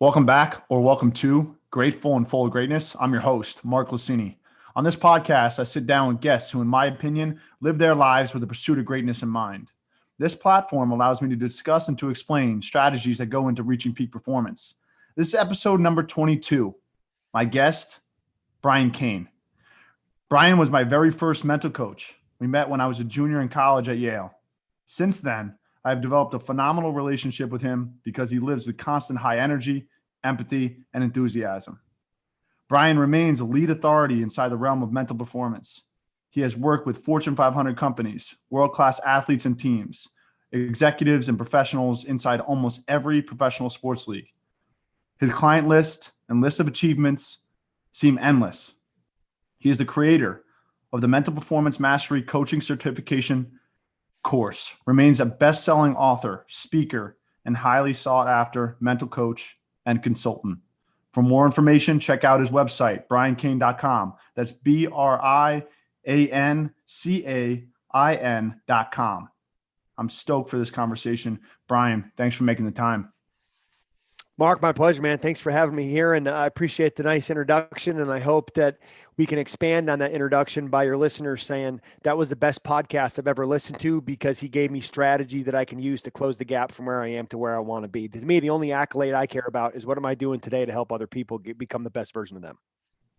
Welcome back, or welcome to Grateful and Full of Greatness. I'm your host, Mark Glicini. On this podcast, I sit down with guests who, in my opinion, live their lives with the pursuit of greatness in mind. This platform allows me to discuss and to explain strategies that go into reaching peak performance. This is episode number 22. My guest, Brian Cain. Brian was my very first mental coach. We met when I was a junior in college at Yale. Since then, I have developed a phenomenal relationship with him because he lives with constant high energy, empathy, and enthusiasm. Brian remains a lead authority inside the realm of mental performance. He has worked with Fortune 500 companies, world-class athletes and teams, executives and professionals inside almost every professional sports league. His client list and list of achievements seem endless. He is the creator of the Mental Performance Mastery Coaching Certification course, remains a best-selling author, speaker, and highly sought-after mental coach and consultant. For more information, check out his website, briancain.com. That's BRIANCAIN.com. I'm stoked for this conversation. Brian, thanks for making the time. Mark, my pleasure, man. Thanks for having me here. And I appreciate the nice introduction. And I hope that we can expand on that introduction by your listeners saying that was the best podcast I've ever listened to because he gave me strategy that I can use to close the gap from where I am to where I want to be. To me, the only accolade I care about is what am I doing today to help other people become the best version of them.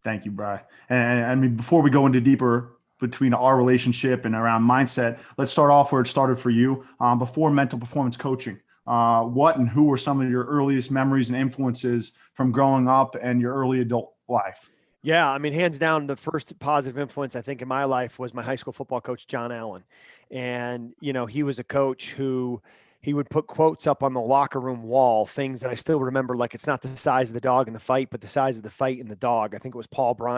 Thank you, Brian. And I mean, before we go into deeper between our relationship and around mindset, let's start off where it started for you before mental performance coaching. What and who were some of your earliest memories and influences from growing up and your early adult life? Yeah, I mean, hands down, the first positive influence I think in my life was my high school football coach, John Allen. And, you know, he was a coach who he would put quotes up on the locker room wall, things that I still remember, like it's not the size of the dog in the fight, but the size of the fight in the dog. I think it was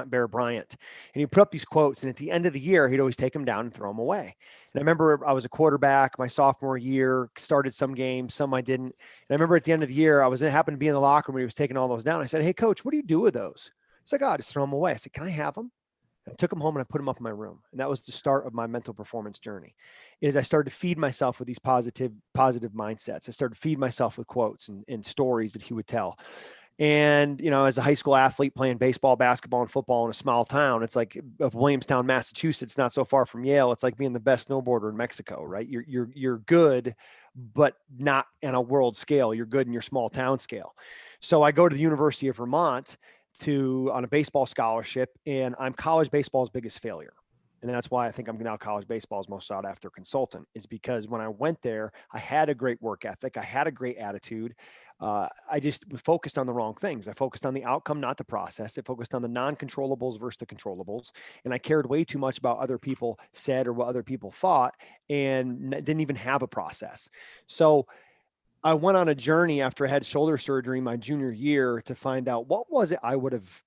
Bear Bryant. And he put up these quotes, and at the end of the year, he'd always take them down and throw them away. And I remember I was a quarterback my sophomore year, started some games, some I didn't. And I remember at the end of the year, happened to be in the locker room when he was taking all those down. I said, "Hey, coach, what do you do with those?" He's like, "Oh, I just throw them away." I said, "Can I have them?" I took them home and I put them up in my room. And that was the start of my mental performance journey. Is I started to feed myself with these positive mindsets. I started to feed myself with quotes and stories that he would tell. And, you know, as a high school athlete playing baseball, basketball, and football in a small town, it's like of Williamstown, Massachusetts, not so far from Yale. It's like being the best snowboarder in Mexico, right? You're good, but not on a world scale. You're good in your small town scale. So I go to the University of Vermont on a baseball scholarship, and I'm college baseball's biggest failure. And that's why I think I'm now college baseball's most sought after consultant, is because when I went there, I had a great work ethic. I had a great attitude. I just focused on the wrong things. I focused on the outcome, not the process. I focused on the non-controllables versus the controllables. And I cared way too much about other people said or what other people thought and didn't even have a process. So I went on a journey after I had shoulder surgery my junior year to find out what was it I would have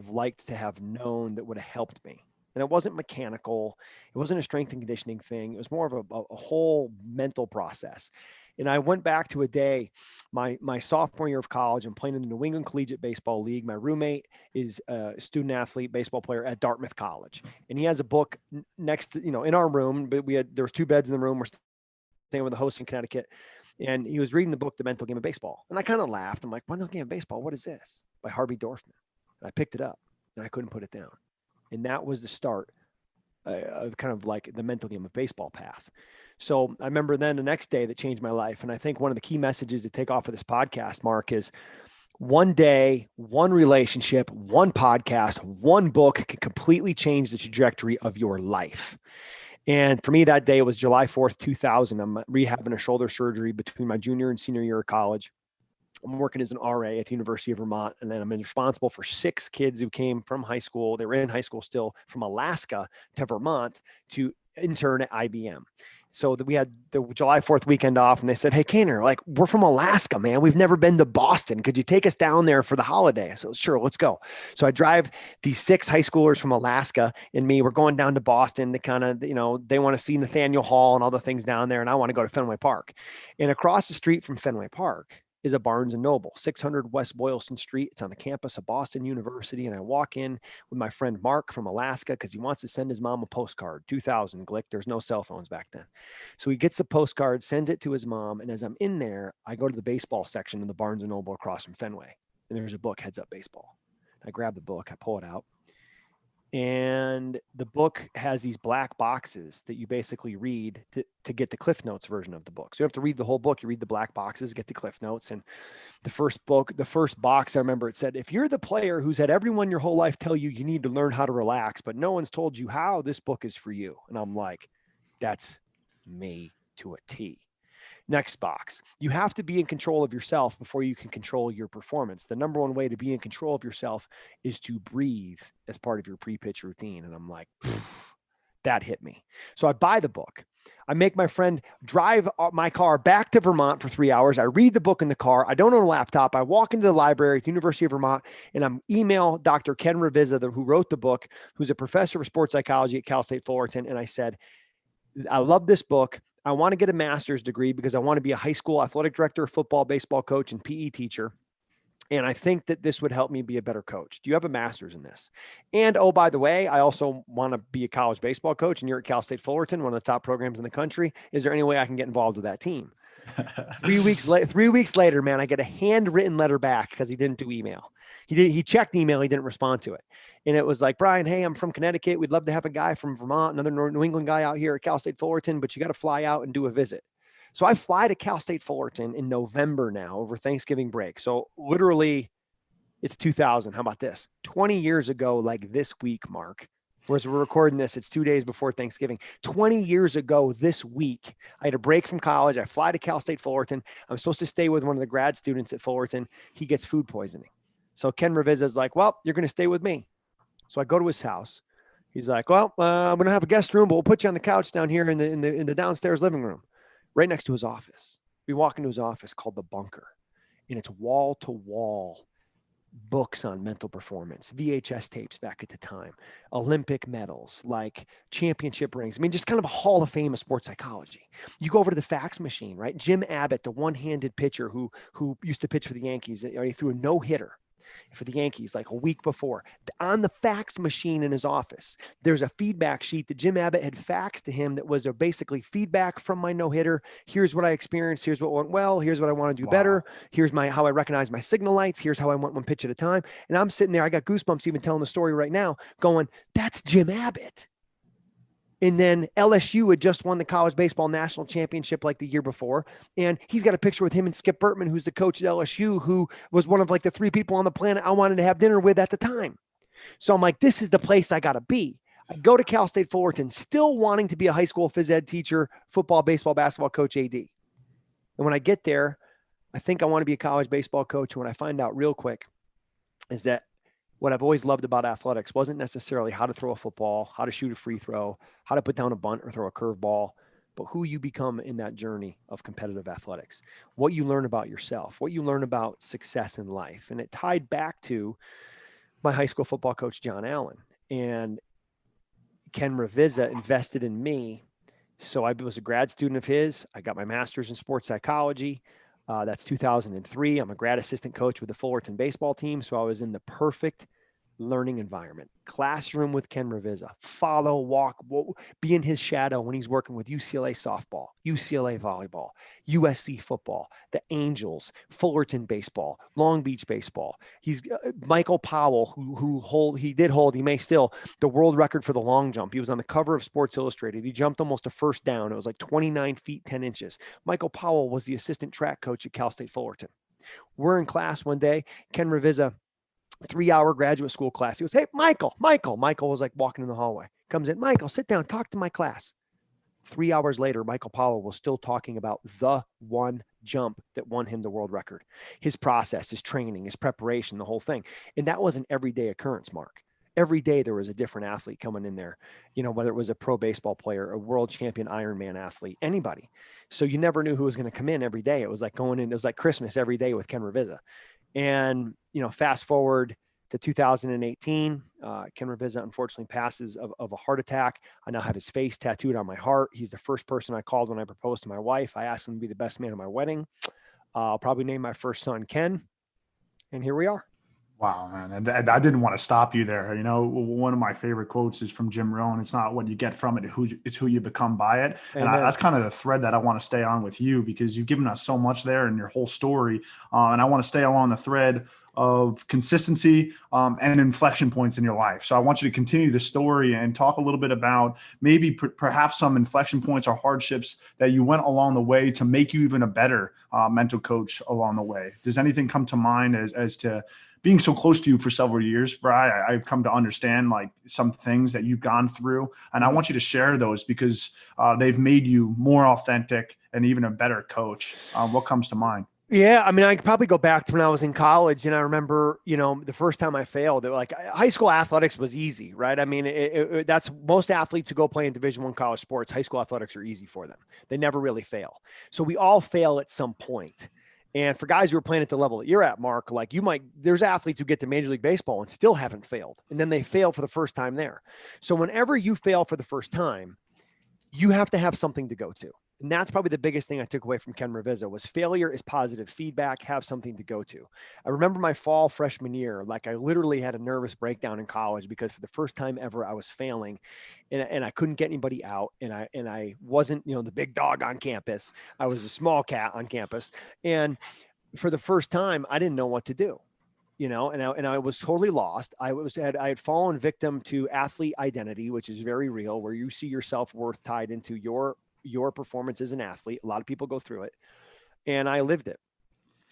liked to have known that would have helped me. And it wasn't mechanical. It wasn't a strength and conditioning thing. It was more of a whole mental process. And I went back to a day, my sophomore year of college. I'm playing in the New England Collegiate Baseball League. My roommate is a student athlete baseball player at Dartmouth College. And he has a book next to, in our room, but there was two beds in the room. We're staying with the host in Connecticut. And he was reading the book, The Mental Game of Baseball. And I kind of laughed. I'm like, Mental Game of Baseball, what is this? By Harvey Dorfman. And I picked it up and I couldn't put it down. And that was the start of kind of like the mental game of baseball path. So I remember then the next day that changed my life. And I think one of the key messages to take off of this podcast, Mark, is one day, one relationship, one podcast, one book can completely change the trajectory of your life. And for me, that day was July 4th, 2000. I'm rehabbing a shoulder surgery between my junior and senior year of college. I'm working as an RA at the University of Vermont, and then I'm responsible for 6 kids who came from high school. They were in high school still, from Alaska to Vermont to intern at IBM. So we had the July 4th weekend off, and they said, "Hey, Kainer, like, we're from Alaska, man. We've never been to Boston. Could you take us down there for the holiday?" I said, "Sure, let's go." So I drive these 6 high schoolers from Alaska and me. We're going down to Boston to kind of, they want to see Nathaniel Hall and all the things down there, and I want to go to Fenway Park. And across the street from Fenway Park is a Barnes & Noble, 600 West Boylston Street. It's on the campus of Boston University. And I walk in with my friend Mark from Alaska because he wants to send his mom a postcard. 2000, Glick. There's no cell phones back then. So he gets the postcard, sends it to his mom. And as I'm in there, I go to the baseball section in the Barnes & Noble across from Fenway. And there's a book, Heads Up Baseball. I grab the book, I pull it out. And the book has these black boxes that you basically read to get the Cliff Notes version of the book. So you have to read the whole book. You read the black boxes, get the Cliff Notes. And the first box, I remember it said, if you're the player who's had everyone your whole life tell you you need to learn how to relax, but no one's told you how, this book is for you. And I'm like, that's me to a T. Next box, you have to be in control of yourself before you can control your performance. The number one way to be in control of yourself is to breathe as part of your pre-pitch routine. And I'm like, that hit me. So I buy the book. I make my friend drive my car back to Vermont for 3 hours. I read the book in the car. I don't own a laptop. I walk into the library at the University of Vermont and I'm email Dr. Ken Ravizza, who wrote the book, who's a professor of sports psychology at Cal State Fullerton. And I said, I love this book. I want to get a master's degree because I want to be a high school athletic director, football, baseball coach, and PE teacher. And I think that this would help me be a better coach. Do you have a master's in this? And oh, by the way, I also want to be a college baseball coach and you're at Cal State Fullerton, one of the top programs in the country. Is there any way I can get involved with that team? 3 weeks later, man, I get a handwritten letter back because he didn't do email. He checked email. He didn't respond to it. And it was like, Brian, hey, I'm from Connecticut. We'd love to have a guy from Vermont, another New England guy out here at Cal State Fullerton, but you got to fly out and do a visit. So I fly to Cal State Fullerton in November now over Thanksgiving break. So literally it's 2000. How about this? 20 years ago, like this week, Mark, whereas we're recording this, it's 2 days before Thanksgiving. 20 years ago this week, I had a break from college. I fly to Cal State Fullerton. I'm supposed to stay with one of the grad students at Fullerton. He gets food poisoning. So Ken Ravizza is like, well, you're going to stay with me. So I go to his house. He's like, well, I'm going to have a guest room, but we'll put you on the couch down here in the downstairs living room, right next to his office. We walk into his office called The Bunker, and it's wall to wall books on mental performance, VHS tapes back at the time, Olympic medals, like championship rings. I mean, just kind of a hall of fame of sports psychology. You go over to the fax machine, right? Jim Abbott, the one-handed pitcher who used to pitch for the Yankees, he threw a no-hitter for the Yankees like a week before. On the fax machine in his office, there's a feedback sheet that Jim Abbott had faxed to him that was basically feedback from my no-hitter. Here's what I experienced. Here's what went well. Here's what I want to do better. Here's how I recognize my signal lights. Here's how I want one pitch at a time. And I'm sitting there, I got goosebumps even telling the story right now, going, that's Jim Abbott. And then LSU had just won the college baseball national championship like the year before. And he's got a picture with him and Skip Bertman, who's the coach at LSU, who was one of like the 3 people on the planet I wanted to have dinner with at the time. So I'm like, this is the place I got to be. I go to Cal State Fullerton, still wanting to be a high school phys ed teacher, football, baseball, basketball coach, AD. And when I get there, I think I want to be a college baseball coach. And what I find out real quick is that what I've always loved about athletics wasn't necessarily how to throw a football, how to shoot a free throw, how to put down a bunt or throw a curveball, but who you become in that journey of competitive athletics, what you learn about yourself, what you learn about success in life. And it tied back to my high school football coach, John Allen. And Ken Ravizza invested in me. So I was a grad student of his. I got my master's in sports psychology. That's 2003. I'm a grad assistant coach with the Fullerton baseball team. So I was in the perfect learning environment, classroom with Ken Ravizza, follow, walk, be in his shadow when he's working with UCLA softball, UCLA volleyball, USC football, the Angels, Fullerton baseball, Long Beach baseball. He's Michael Powell, he may still, the world record for the long jump. He was on the cover of Sports Illustrated. He jumped almost a first down. It was like 29 feet, 10 inches. Michael Powell was the assistant track coach at Cal State Fullerton. We're in class one day, Ken Ravizza, 3-hour graduate school class. He goes, hey, Michael. Michael was like walking in the hallway. Comes in, Michael, sit down, talk to my class. 3 hours later, Michael Powell was still talking about the one jump that won him the world record. His process, his training, his preparation, the whole thing. And that was an everyday occurrence, Mark. Every day there was a different athlete coming in there, whether it was a pro baseball player, a world champion Ironman athlete, anybody. So you never knew who was going to come in every day. It was like going in, it was like Christmas every day with Ken Ravizza. And, fast forward to 2018, Ken Ravizza unfortunately passes of a heart attack. I now have his face tattooed on my heart. He's the first person I called when I proposed to my wife. I asked him to be the best man at my wedding. I'll probably name my first son Ken, and here we are. Wow, man. And I didn't want to stop you there. One of my favorite quotes is from Jim Rohn. It's not what you get from it, it's who you become by it. And Amen. that's kind of the thread that I want to stay on with you, because you've given us so much there in your whole story. And I want to stay along the thread of consistency and inflection points in your life. So I want you to continue the story and talk a little bit about maybe perhaps some inflection points or hardships that you went along the way to make you even a better mental coach along the way. Does anything come to mind as to being so close to you for several years, Bri? I've come to understand like some things that you've gone through, and I want you to share those because they've made you more authentic and even a better coach. What comes to mind? Yeah, I mean, I could probably go back to when I was in college, and I remember, the first time I failed. Like high school athletics was easy, right? I mean, that's most athletes who go play in Division I college sports. High school athletics are easy for them; they never really fail. So we all fail at some point. And for guys who are playing at the level that you're at, Mark, like there's athletes who get to Major League Baseball and still haven't failed, and then they fail for the first time there. So whenever you fail for the first time, you have to have something to go to. And that's probably the biggest thing I took away from Ken Ravizza was failure is positive feedback, have something to go to. I remember my fall freshman year, like I literally had a nervous breakdown in college because for the first time ever I was failing and I couldn't get anybody out. And I wasn't, the big dog on campus. I was a small cat on campus. And for the first time, I didn't know what to do. And I was totally lost. I had fallen victim to athlete identity, which is very real, where you see your self-worth tied into your performance as an athlete. A lot of people go through it, and I lived it.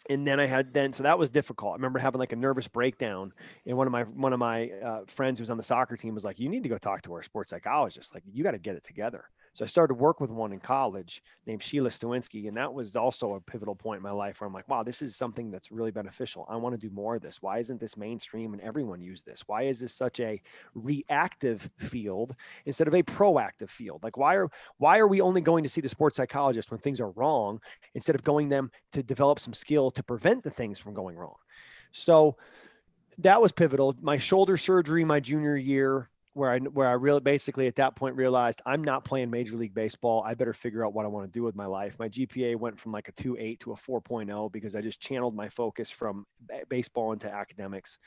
And then so that was difficult. I remember having like a nervous breakdown, and one of my friends who was on the soccer team was like, "You need to go talk to our sports psychologist. Like, you got to get it together." So I started to work with one in college named Sheila Stawinski. And that was also a pivotal point in my life where I'm like, wow, this is something that's really beneficial. I want to do more of this. Why isn't this mainstream and everyone use this? Why is this such a reactive field instead of a proactive field? Like, why are we only going to see the sports psychologist when things are wrong instead of going them to develop some skill to prevent the things from going wrong? So that was pivotal. My shoulder surgery, my junior year, where I really basically at that point realized I'm not playing Major League Baseball. I better figure out what I want to do with my life. My GPA went from like a 2.8 to a 4.0 because I just channeled my focus from baseball into academics.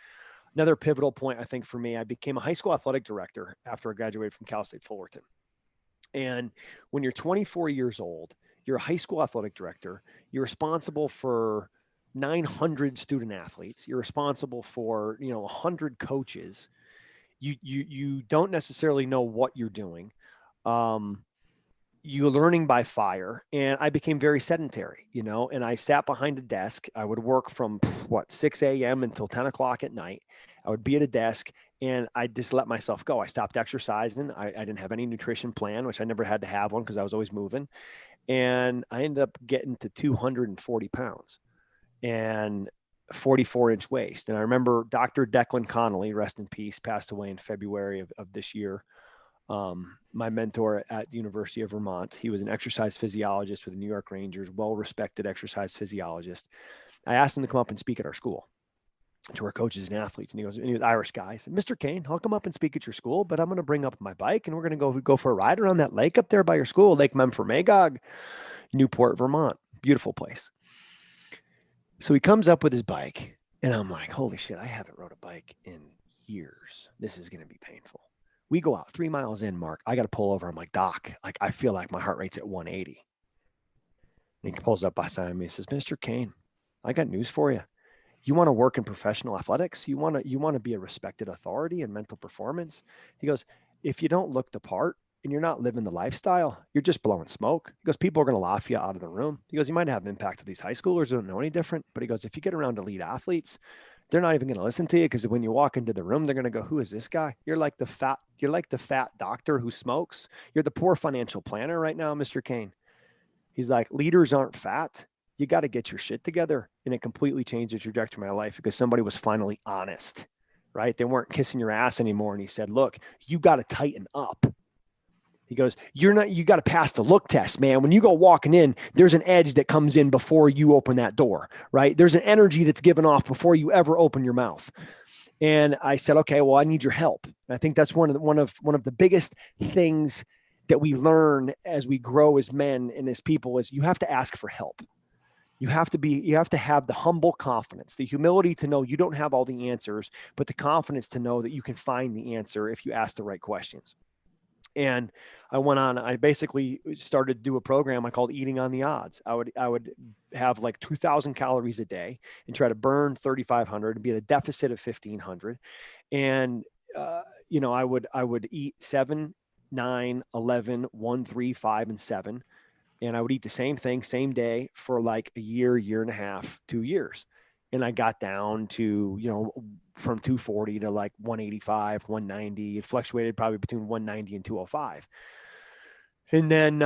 Another pivotal point, I think, for me, I became a high school athletic director after I graduated from Cal State Fullerton. And when you're 24 years old, you're a high school athletic director. You're responsible for 900 student athletes. You're responsible for, 100 coaches. You don't necessarily know what you're doing. You're learning by fire. And I became very sedentary, and I sat behind a desk. I would work from 6 a.m. until 10 o'clock at night. I would be at a desk and I just let myself go. I stopped exercising. I didn't have any nutrition plan, which I never had to have one because I was always moving. And I ended up getting to 240 pounds. And 44-inch waist. And I remember Dr. Declan Connolly, rest in peace, passed away in February of this year. My mentor at the University of Vermont. He was an exercise physiologist with the New York Rangers, well-respected exercise physiologist. I asked him to come up and speak at our school to our coaches and athletes. And he was an Irish guy. I said, Mr. Cain, I'll come up and speak at your school, but I'm going to bring up my bike and we're going to go for a ride around that lake up there by your school, Lake Memphremagog, Newport, Vermont. Beautiful place. So he comes up with his bike and I'm like, holy shit, I haven't rode a bike in years. This is going to be painful. We go out 3 miles in, Mark. I got to pull over. I'm like, Doc, like I feel like my heart rate's at 180. And he pulls up beside me and says, Mr. Cain, I got news for you. You want to work in professional athletics? You want to be a respected authority in mental performance? He goes, if you don't look the part and you're not living the lifestyle, you're just blowing smoke. He goes, people are going to laugh you out of the room. He goes, you might have an impact to these high schoolers who don't know any different. But he goes, if you get around elite athletes, they're not even going to listen to you because when you walk into the room, they're going to go, who is this guy? You're like the fat doctor who smokes. You're the poor financial planner right now, Mr. Cain. He's like, leaders aren't fat. You got to get your shit together. And it completely changed the trajectory of my life because somebody was finally honest, right? They weren't kissing your ass anymore. And he said, look, you got to tighten up. He goes, you got to pass the look test, man. When you go walking in, there's an edge that comes in before you open that door, right? There's an energy that's given off before you ever open your mouth. And I said, okay, well, I need your help. And I think that's one of the biggest things that we learn as we grow as men and as people is you have to ask for help. you have to have the humble confidence, the humility to know you don't have all the answers, but the confidence to know that you can find the answer if you ask the right questions. And I basically started to do a program I called Eating on the Odds. I would have like 2,000 calories a day and try to burn 3,500 and be at a deficit of 1,500. And, I would eat 7, 9, 11, 1, 3, 5, and 7. And I would eat the same thing, same day for like a year, year and a half, 2 years. And I got down to, from 240 to like 185, 190. It fluctuated probably between 190 and 205. And then,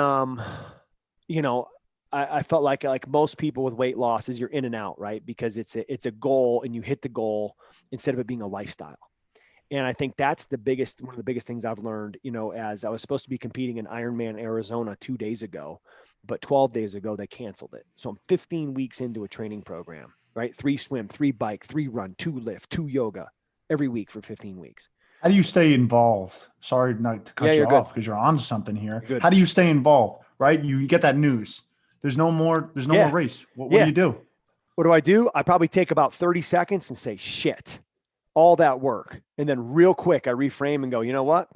I felt like most people with weight loss is you're in and out, right? Because it's a goal and you hit the goal instead of it being a lifestyle. And I think that's one of the biggest things I've learned, as I was supposed to be competing in Ironman Arizona 2 days ago, but 12 days ago, they canceled it. So I'm 15 weeks into a training program, right? 3 swim, 3 bike, 3 run, 2 lift, 2 yoga every week for 15 weeks. How do you stay involved? Sorry not to cut you off because you're on something here. How do you stay involved, right? You get that news. There's no more race. What do you do? What do? I probably take about 30 seconds and say, shit, all that work. And then real quick, I reframe and go, you know what?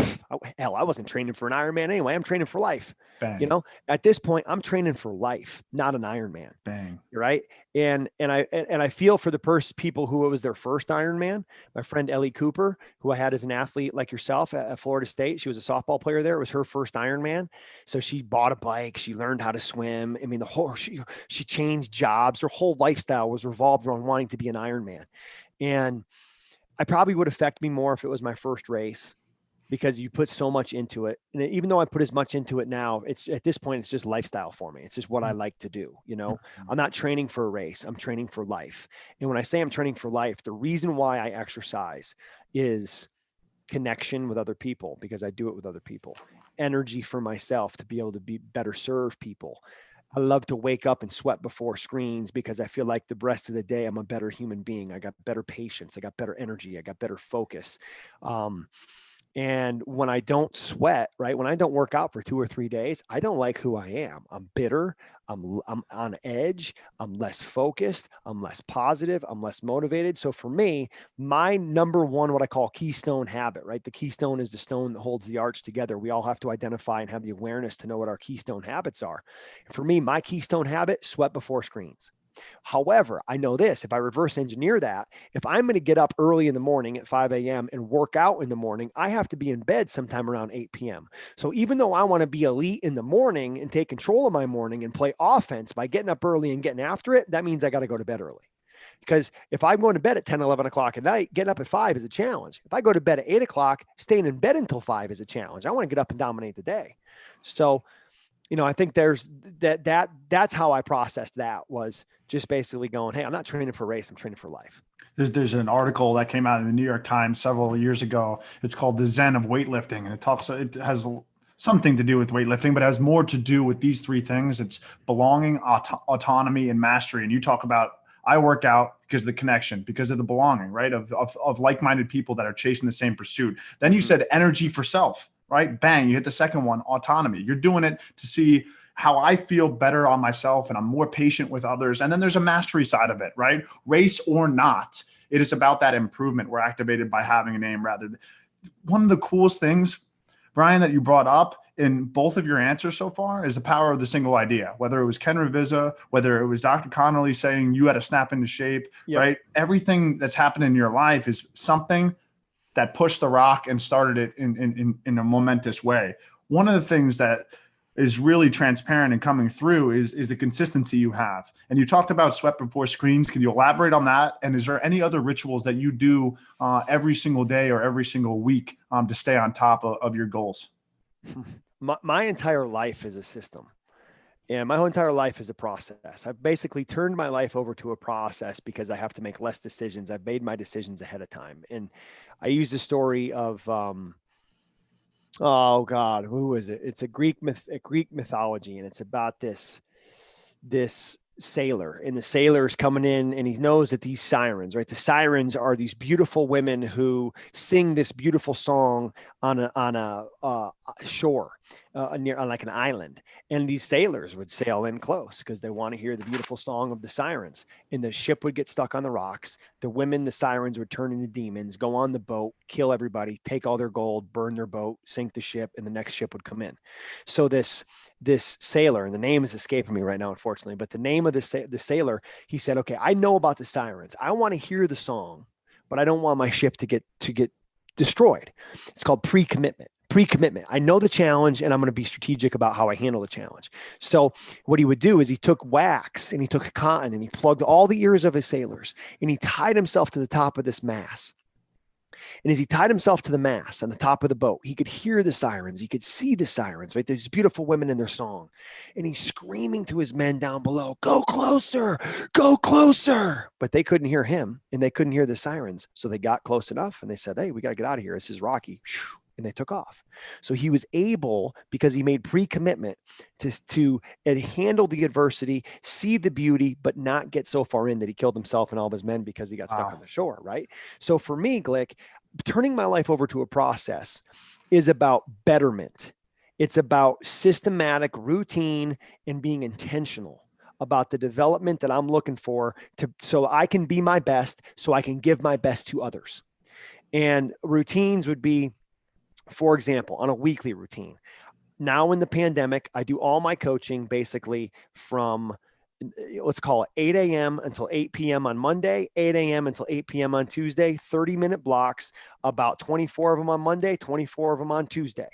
Hell, I wasn't training for an Ironman anyway. I'm training for life. Bang. At this point, I'm training for life, not an Ironman. Bang. Right. And I feel for the people who it was their first Ironman. My friend Ellie Cooper, who I had as an athlete like yourself at Florida State. She was a softball player there. It was her first Ironman. So she bought a bike. She learned how to swim. I mean, she changed jobs. Her whole lifestyle was revolved around wanting to be an Ironman. And I probably would affect me more if it was my first race, because you put so much into it. And even though I put as much into it now, it's at this point, it's just lifestyle for me. It's just what I like to do. I'm not training for a race. I'm training for life. And when I say I'm training for life, the reason why I exercise is connection with other people, because I do it with other people, energy for myself to be able to better serve people. I love to wake up and sweat before screens because I feel like the rest of the day, I'm a better human being. I got better patience. I got better energy. I got better focus. And when I don't sweat, right, when I don't work out for 2 or 3 days, I don't like who I am. I'm bitter. I'm on edge. I'm less focused. I'm less positive. I'm less motivated. So for me, my number one, what I call keystone habit, right? The keystone is the stone that holds the arch together. We all have to identify and have the awareness to know what our keystone habits are. And for me, my keystone habit, sweat before screens. However, I know this, if I reverse engineer that, if I'm going to get up early in the morning at 5 a.m. and work out in the morning, I have to be in bed sometime around 8 p.m. So even though I want to be elite in the morning and take control of my morning and play offense by getting up early and getting after it, that means I got to go to bed early. Because if I'm going to bed at 10, 11 o'clock at night, getting up at 5 is a challenge. If I go to bed at 8 o'clock, staying in bed until 5 is a challenge. I want to get up and dominate the day. So I think there's that's how I processed that, was just basically going, hey, I'm not training for a race. I'm training for life. There's an article that came out in the New York Times several years ago. It's called The Zen of Weightlifting. And it has something to do with weightlifting, but it has more to do with these 3 things. It's belonging, autonomy, and mastery. And you talk about, I work out because of the connection, because of the belonging, right? Of like-minded people that are chasing the same pursuit. Then you said energy for self. Right? Bang, you hit the second one, autonomy. You're doing it to see how I feel better on myself and I'm more patient with others. And then there's a mastery side of it, right? Race or not, it is about that improvement. We're activated by having a name rather than. One of the coolest things, Brian, that you brought up in both of your answers so far is the power of the single idea, whether it was Ken Ravizza, whether it was Dr. Connolly saying you had to snap into shape, right? Everything that's happened in your life is something that pushed the rock and started it in a momentous way. One of the things that is really transparent and coming through is the consistency you have. And you talked about sweat before screens. Can you elaborate on that? And is there any other rituals that you do every single day or every single week to stay on top of your goals? My entire life is a system. And my whole entire life is a process. I've basically turned my life over to a process because I have to make less decisions. I've made my decisions ahead of time. And I use the story of, oh God, who is it? It's a Greek mythology. And it's about this sailor, and the sailor is coming in and he knows that these sirens, right? The sirens are these beautiful women who sing this beautiful song on a shore. near on like an island. And these sailors would sail in close because they want to hear the beautiful song of the sirens. And the ship would get stuck on the rocks. The women, the sirens would turn into demons, go on the boat, kill everybody, take all their gold, burn their boat, sink the ship, and the next ship would come in. So this sailor, and the name is escaping me right now, unfortunately, but the name of the sailor, he said, okay, I know about the sirens. I want to hear the song, but I don't want my ship to get destroyed. It's called pre-commitment. I know the challenge, and I'm going to be strategic about how I handle the challenge. So what he would do is he took wax and he took cotton and he plugged all the ears of his sailors and he tied himself to the top of this mast. And as he tied himself to the mast on the top of the boat, he could hear the sirens. He could see the sirens, right? There's beautiful women in their song. And he's screaming to his men down below, go closer, go closer. But they couldn't hear him and they couldn't hear the sirens. So they got close enough and they said, hey, we got to get out of here. This is rocky. And they took off. So he was able, because he made pre-commitment, to handle the adversity, see the beauty, but not get so far in that he killed himself and all of his men because he got stuck on the shore, right? So for me, Glick, turning my life over to a process is about betterment. It's about systematic routine and being intentional about the development that I'm looking for so I can be my best, so I can give my best to others. And routines would be, for example, on a weekly routine. Now in the pandemic, I do all my coaching basically from, let's call it 8 a.m. until 8 p.m. on Monday, 8 a.m. until 8 p.m. on Tuesday, 30-minute blocks, about 24 of them on Monday, 24 of them on Tuesday.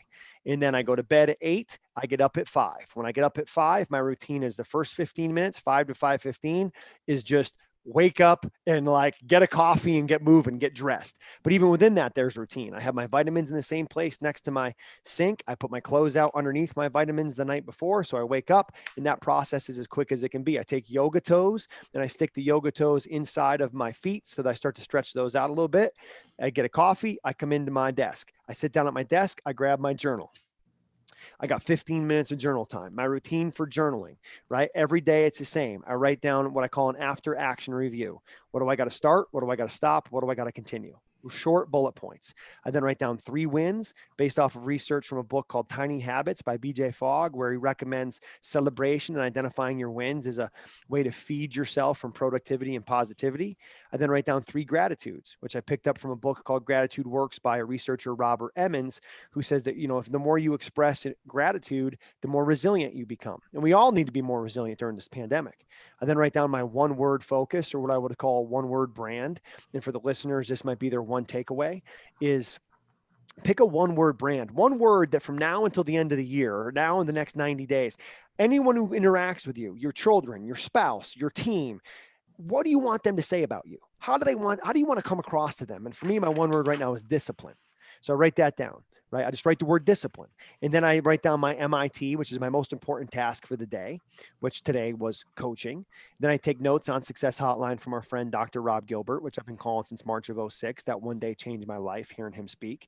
And then I go to bed at 8, I get up at 5. When I get up at 5, my routine is the first 15 minutes, 5 to 5:15, is just wake up and like get a coffee and get moving, get dressed. But even within that, there's routine. I have my vitamins in the same place next to my sink. I put my clothes out underneath my vitamins the night before. So I wake up and that process is as quick as it can be. I take yoga toes and I stick the yoga toes inside of my feet so that I start to stretch those out a little bit. I get a coffee. I come into my desk. I sit down at my desk. I grab my journal. I got 15 minutes of journal time. My routine for journaling, right? Every day it's the same. I write down what I call an after action review. What do I got to start? What do I got to stop? What do I got to continue? Short bullet points. I then write down 3 wins based off of research from a book called Tiny Habits by BJ Fogg, where he recommends celebration and identifying your wins as a way to feed yourself from productivity and positivity. I then write down 3 gratitudes, which I picked up from a book called Gratitude Works by a researcher, Robert Emmons, who says that, if the more you express gratitude, the more resilient you become. And we all need to be more resilient during this pandemic. I then write down my 1-word focus, or what I would call 1-word brand. And for the listeners, this might be their one takeaway is pick a 1-word brand, one word that from now until the end of the year or now in the next 90 days, anyone who interacts with you, your children, your spouse, your team, what do you want them to say about you? How do you want to come across to them? And for me, my 1 word right now is discipline. So I write that down, right? I just write the word discipline. And then I write down my MIT, which is my most important task for the day, which today was coaching. Then I take notes on Success Hotline from our friend, Dr. Rob Gilbert, which I've been calling since March of 06. That one day changed my life, hearing him speak.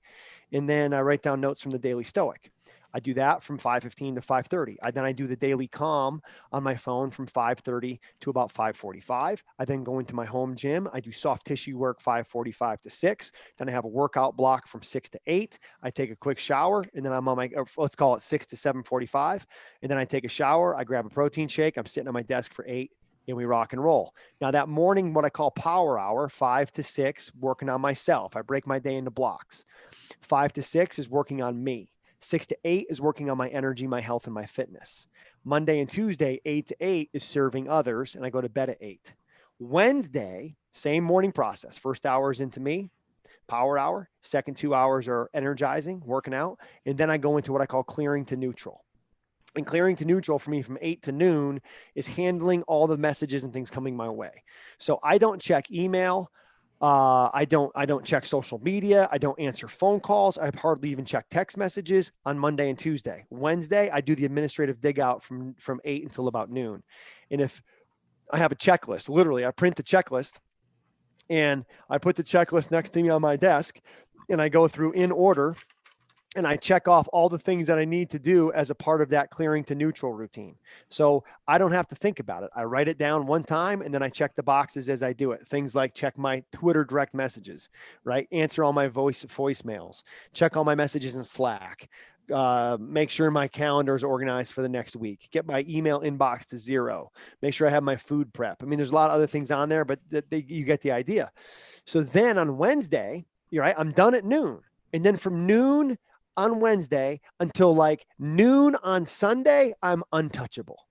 And then I write down notes from the Daily Stoic. I do that from 5:15 to 5:30. Then I do the daily calm on my phone from 5:30 to about 5:45. I then go into my home gym. I do soft tissue work 5:45 to 6. Then I have a workout block from 6 to 8. I take a quick shower and then I'm on my, let's call it 6 to 7:45. And then I take a shower. I grab a protein shake. I'm sitting at my desk for 8 and we rock and roll. Now that morning, what I call power hour, 5 to 6, working on myself. I break my day into blocks. 5 to 6 is working on me. 6 to 8 is working on my energy, my health, and my fitness. Monday and Tuesday, 8 to 8 is serving others, and I go to bed at 8. Wednesday, same morning process. First hour is into me, power hour. Second 2 hours are energizing, working out. And then I go into what I call clearing to neutral. And clearing to neutral for me from 8 to noon is handling all the messages and things coming my way. So I don't check email. I don't check social media. I don't answer phone calls. I hardly even check text messages on Monday and Tuesday. Wednesday, I do the administrative dig out from 8 until about noon. And if I have a checklist, literally I print the checklist and I put the checklist next to me on my desk and I go through in order and I check off all the things that I need to do as a part of that clearing to neutral routine. So I don't have to think about it. I write it down one time and then I check the boxes as I do it. Things like check my Twitter direct messages, right? Answer all my voicemails, check all my messages in Slack, make sure my calendar is organized for the next week, get my email inbox to 0, make sure I have my food prep. I mean, there's a lot of other things on there, but you get the idea. So then on Wednesday, you're right, I'm done at noon. And then from noon on Wednesday until like noon on Sunday, I'm untouchable.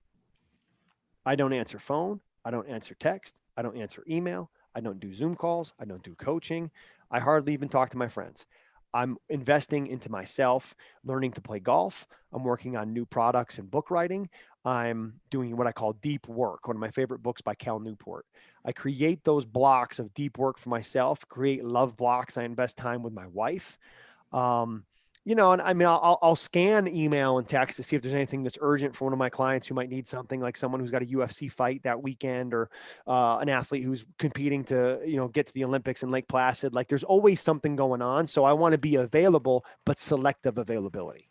I don't answer phone. I don't answer text. I don't answer email. I don't do Zoom calls. I don't do coaching. I hardly even talk to my friends. I'm investing into myself, learning to play golf. I'm working on new products and book writing. I'm doing what I call deep work, one of my favorite books by Cal Newport. I create those blocks of deep work for myself, create love blocks. I invest time with my wife. And I mean, I'll scan email and text to see if there's anything that's urgent for one of my clients who might need something, like someone who's got a UFC fight that weekend, or an athlete who's competing to, get to the Olympics in Lake Placid. Like, there's always something going on. So I want to be available, but selective availability.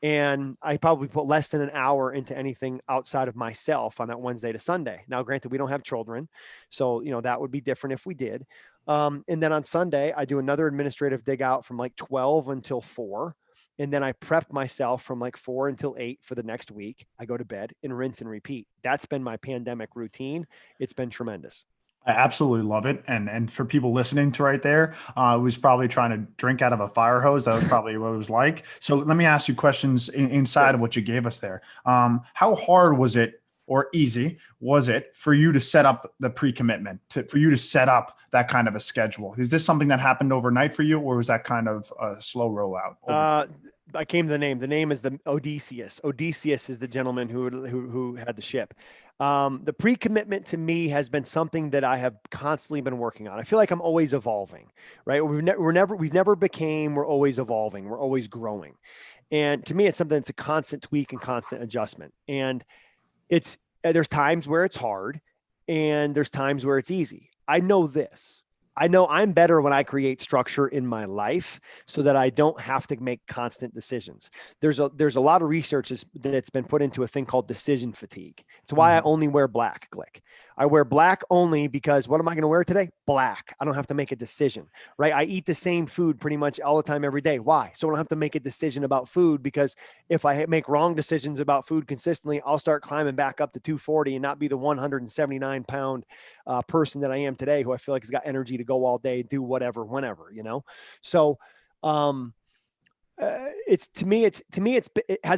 And I probably put less than an hour into anything outside of myself on that Wednesday to Sunday. Now, granted, we don't have children, so, that would be different if we did. And then on Sunday, I do another administrative dig out from like 12 until 4. And then I prep myself from like 4 until 8 for the next week. I go to bed and rinse and repeat. That's been my pandemic routine. It's been tremendous. I absolutely love it. And for people listening to right there, I was probably trying to drink out of a fire hose. That was probably what it was like. So let me ask you questions inside of what you gave us there. How hard was it, or easy was it, for you to set up the pre-commitment, for you to set up that kind of a schedule? Is this something that happened overnight for you, or was that kind of a slow rollout? I came to the name. The name is the Odysseus. Odysseus is the gentleman who had the ship. The pre-commitment to me has been something that I have constantly been working on. I feel like I'm always evolving, right? We're always evolving. We're always growing. And to me, it's something that's a constant tweak and constant adjustment. And there's times where it's hard and there's times where it's easy. I know this. I know I'm better when I create structure in my life so that I don't have to make constant decisions. There's a lot of research that's been put into a thing called decision fatigue. It's why I only wear black, Glick. I wear black only because what am I going to wear today? Black. I don't have to make a decision, right? I eat the same food pretty much all the time, every day. Why? So I don't have to make a decision about food, because if I make wrong decisions about food consistently, I'll start climbing back up to 240 and not be the 179 pound person that I am today, who I feel like has got energy to go all day, do whatever, whenever, So, has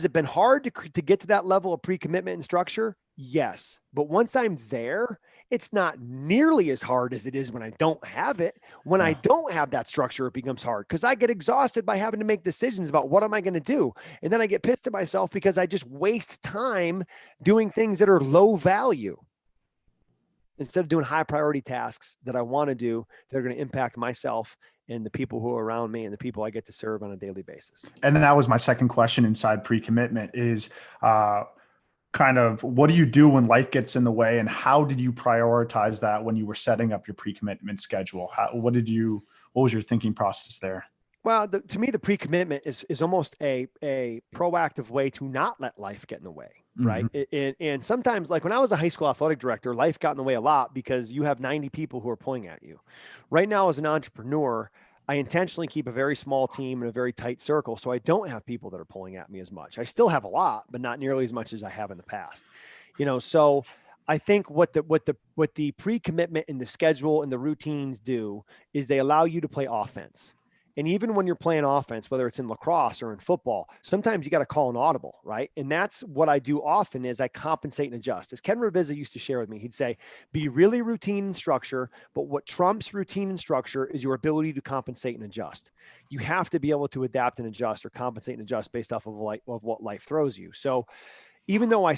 it been hard to get to that level of pre-commitment and structure? Yes. But once I'm there, it's not nearly as hard as it is when I don't have it. When I don't have that structure, it becomes hard because I get exhausted by having to make decisions about what am I going to do. And then I get pissed at myself because I just waste time doing things that are low value, instead of doing high priority tasks that I want to do that are going to impact myself and the people who are around me and the people I get to serve on a daily basis. And then that was my second question inside pre-commitment is kind of, what do you do when life gets in the way, and how did you prioritize that when you were setting up your pre-commitment schedule? What was your thinking process there? Well, to me, the pre-commitment is almost a proactive way to not let life get in the way, right? Mm-hmm. And sometimes, like when I was a high school athletic director, life got in the way a lot because you have 90 people who are pulling at you. Right now, as an entrepreneur, I intentionally keep a very small team in a very tight circle, so I don't have people that are pulling at me as much. I still have a lot, but not nearly as much as I have in the past. So I think what the pre-commitment and the schedule and the routines do is they allow you to play offense. And even when you're playing offense, whether it's in lacrosse or in football, sometimes you got to call an audible, right? And that's what I do often is I compensate and adjust. As Ken Ravizza used to share with me, he'd say, be really routine and structure, but what trumps routine and structure is your ability to compensate and adjust. You have to be able to adapt and adjust, or compensate and adjust based off of what life throws you. So even though I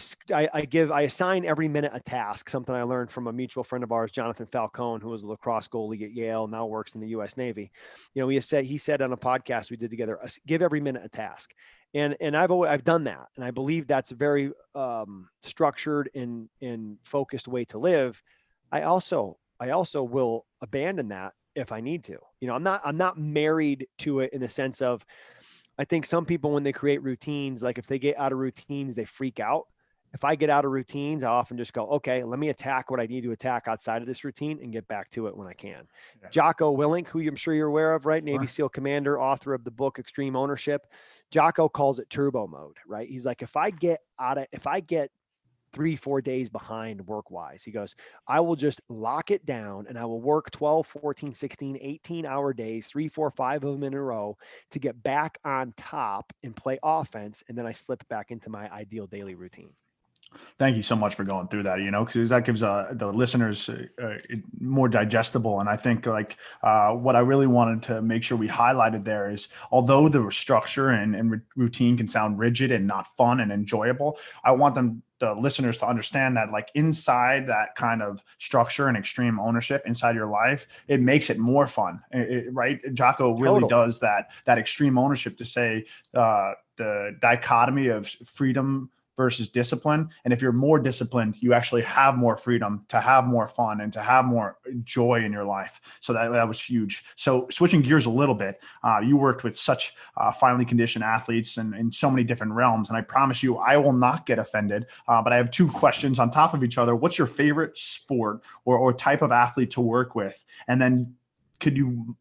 assign every minute a task, something I learned from a mutual friend of ours, Jonathan Falcone, who was a lacrosse goalie at Yale, now works in the U.S. Navy. He said on a podcast we did together, give every minute a task. And I've done that. And I believe that's a very structured and focused way to live. I also will abandon that if I need to. I'm not married to it in the sense of, I think some people, when they create routines, like if they get out of routines, they freak out. If I get out of routines, I often just go, okay, let me attack what I need to attack outside of this routine and get back to it when I can. Yeah. Jocko Willink, who I'm sure you're aware of, right? Navy Sure. SEAL commander, author of the book Extreme Ownership. Jocko calls it turbo mode, right? He's like, if I get 3-4 days behind work wise, he goes, I will just lock it down and I will work 12, 14, 16, 18-hour days, 3, 4, 5 of them in a row to get back on top and play offense. And then I slip back into my ideal daily routine. Thank you so much for going through that, because that gives the listeners more digestible. And I think what I really wanted to make sure we highlighted there is, although the structure and routine can sound rigid and not fun and enjoyable, I want the listeners to understand that inside that kind of structure and extreme ownership inside your life, it makes it more fun, right? Jocko really does that extreme ownership to say the dichotomy of freedom versus discipline. And if you're more disciplined, you actually have more freedom to have more fun and to have more joy in your life. So that was huge. So switching gears a little bit, you worked with such finely conditioned athletes and in so many different realms. And I promise you, I will not get offended. But I have 2 questions on top of each other. What's your favorite sport or type of athlete to work with? And then could you